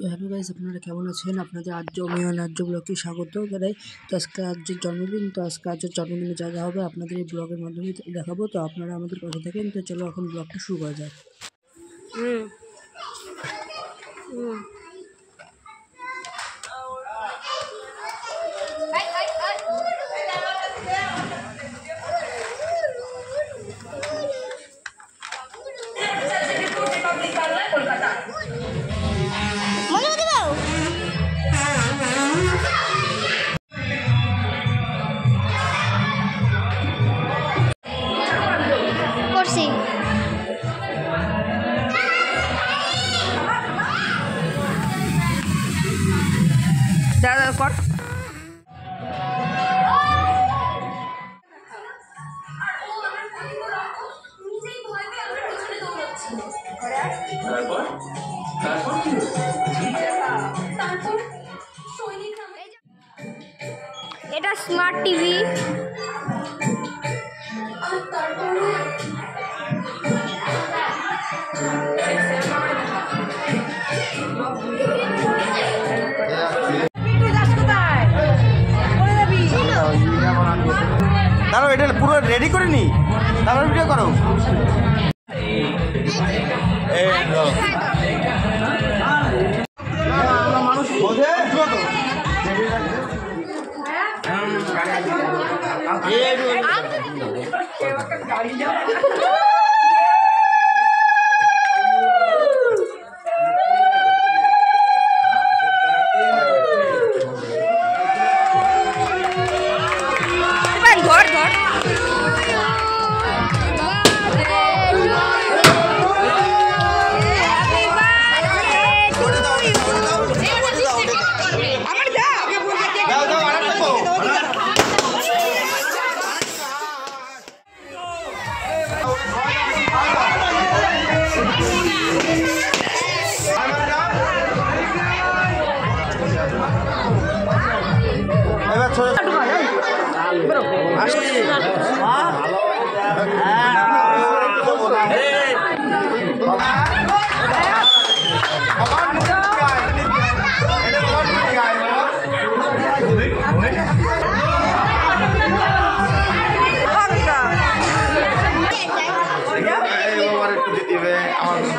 তো hello guys, আপনারা কেমন আছেন? আপনাদের আর্য মেয়ন আর্য ব্লগে স্বাগত জানাই। তো আজকে আর্যের জন্মদিন, তো আজকে আর্যের জন্মদিনে যা যা হবে আপনাদের এই ব্লগের মাধ্যমে দেখাবো। তো আপনারা আমাদের পাশে থাকেন। তো চলো এখন ব্লগটা শুরু করা যাক। দাদা কর এটা স্মার্ট টিভি। দাঁড়াও, এটা পুরো রেডি করে নি, তারপর ভিডিও করো।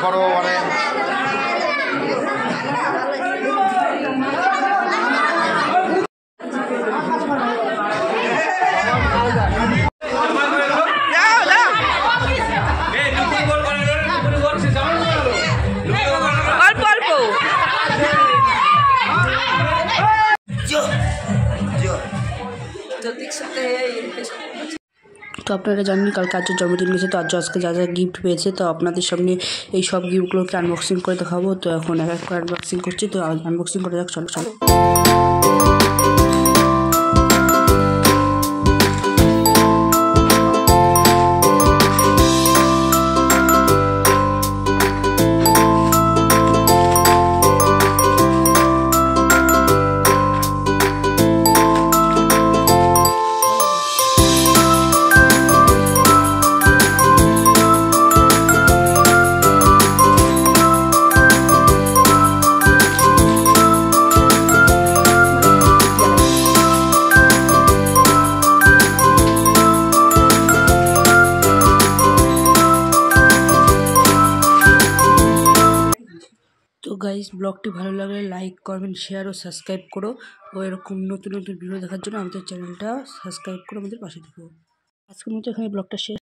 বড় মানে তো আপনারা জানেন কালকে আর্যের জন্মদিন গেছে, তো আজকে যা যা গিফট পেয়েছে তো আপনাদের সামনে এই সব গিফটগুলোকে আনবক্সিং করে দেখাবো। তো এখন এক এক করে আনবক্সিং করছি, তো আনবক্সিং করে যাক, চলো চলো। তো গাইস, ব্লগটি ভালো লাগলে লাইক, কমেন্ট, শেয়ার ও সাবস্ক্রাইব করো। ও এরকম নতুন নতুন ভিডিও দেখার জন্য আমাদের চ্যানেলটা সাবস্ক্রাইব করে আমাদের পাশে থেকো। আজকের মতো এখানে ব্লগটা শেষ।